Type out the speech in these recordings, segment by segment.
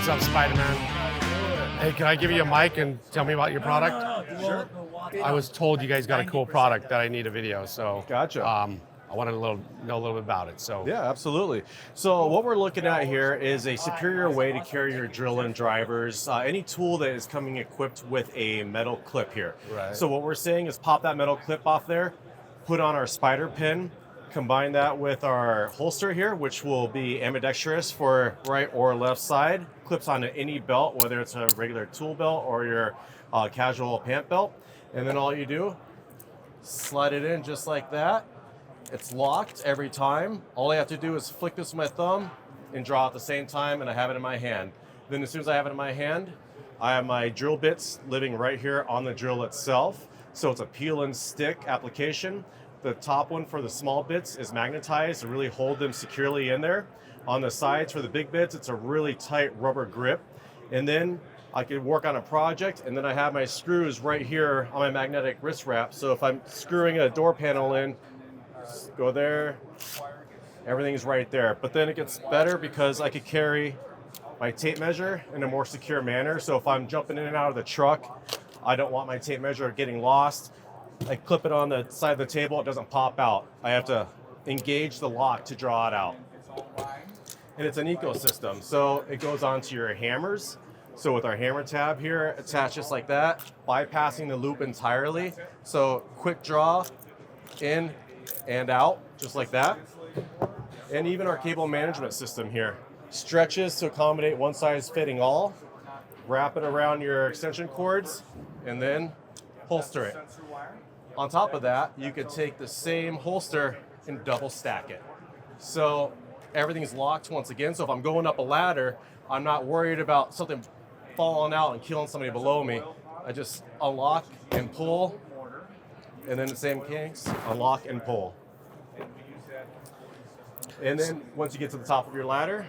What's up, Spider-Man? Hey, can I give you a mic and tell me about your product? No. Sure. I was told you guys got a cool product that I need a video, so Gotcha. I want to know a little bit about it. So Yeah, absolutely. So what we're looking at here is a superior way to carry your drill and drivers, any tool that is coming equipped with a metal clip here. Right. So what we're saying is pop that metal clip off there, put on our spider pin, combine that with our holster here, which will be ambidextrous for right or left side, clips onto any belt, whether it's a regular tool belt or your casual pant belt. And then all you do, slide it in just like that. It's locked every time. All I have to do is flick this with my thumb and draw at the same time, and I have it in my hand. Then as soon as I have it in my hand, I have my drill bits living right here on the drill itself. So it's a peel and stick application. The top one for the small bits is magnetized to really hold them securely in there. On the sides for the big bits, it's a really tight rubber grip. And then I could work on a project, and then I have my screws right here on my magnetic wrist wrap. So if I'm screwing a door panel in, just go there, everything's right there. But then it gets better because I could carry my tape measure in a more secure manner. So if I'm jumping in and out of the truck, I don't want my tape measure getting lost. I clip it on the side of the table, it doesn't pop out. I have to engage the lock to draw it out. And it's an ecosystem, so it goes onto your hammers. So with our hammer tab here, attached just like that, bypassing the loop entirely. So quick draw, in and out, just like that. And even our cable management system here. Stretches to accommodate one size fitting all. Wrap it around your extension cords, and then holster it. On top of that, you could take the same holster and double stack it. So everything's locked once again. So if I'm going up a ladder, I'm not worried about something falling out and killing somebody below me. I just unlock and pull, and then the same case, unlock and pull. And then once you get to the top of your ladder,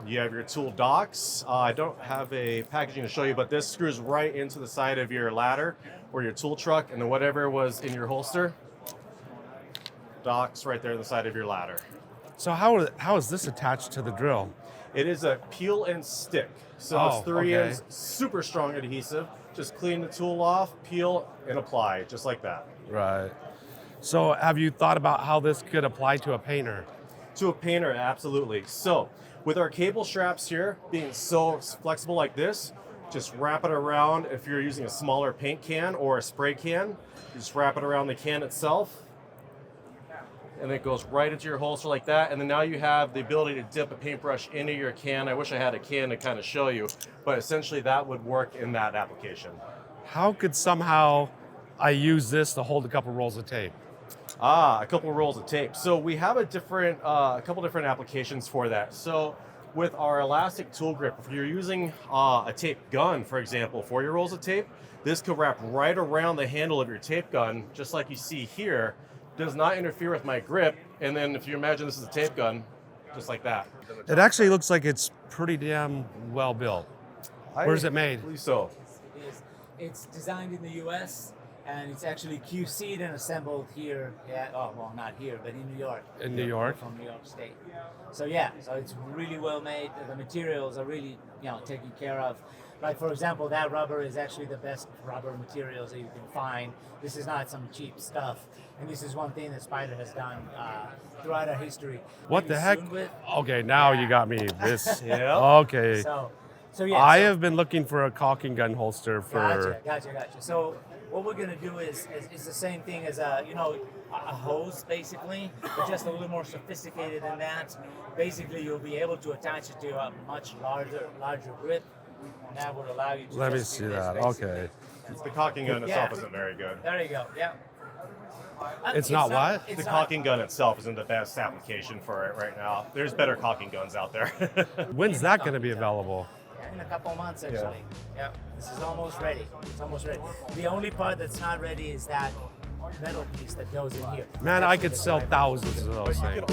you have your tool docks. I don't have a packaging to show you, but this screws right into the side of your ladder or your tool truck, and then whatever was in your holster docks right there in the side of your ladder. So how is this attached to the drill? It is a peel and stick. So it's 3M's super strong adhesive. Just clean the tool off, peel, and apply, just like that. Right. So have you thought about how this could apply to a painter? To a painter, absolutely. So with our cable straps here being so flexible like this, just wrap it around. If you're using a smaller paint can or a spray can, just wrap it around the can itself, and it goes right into your holster like that. And then now you have the ability to dip a paintbrush into your can. I wish I had a can to kind of show you, but essentially that would work in that application. How could somehow I use this to hold a couple rolls of tape? A couple of rolls of tape. So we have a couple different applications for that. So with our elastic tool grip, if you're using a tape gun, for example, for your rolls of tape, this could wrap right around the handle of your tape gun, just like you see here. Does not interfere with my grip. And then if you imagine this is a tape gun, just like that. It actually looks like it's pretty damn well built. Where's it made? I believe so. It's designed in the U.S. and it's actually QC'd and assembled here. Not here, but in New York. In New York? From New York State. So it's really well made. The materials are really, taken care of. Like for example, that rubber is actually the best rubber materials that you can find. This is not some cheap stuff. And this is one thing that Spider has done throughout our history. What the heck? Okay, now you got me. This. Yeah. Okay. I have been looking for a caulking gun holster for. Gotcha. So what we're gonna do is the same thing as a hose basically, but just a little more sophisticated than that. Basically, you'll be able to attach it to a much larger grip, and that would allow you to. Let me see that. Okay. The caulking gun itself isn't very good. There you go. Yeah. It's not what? The caulking gun itself isn't the best application for it right now. There's better caulking guns out there. When's that going to be available? In a couple of months, actually. Yeah. This is almost ready. It's almost ready. The only part that's not ready is that metal piece that goes in here. Man, I could sell thousands of those things.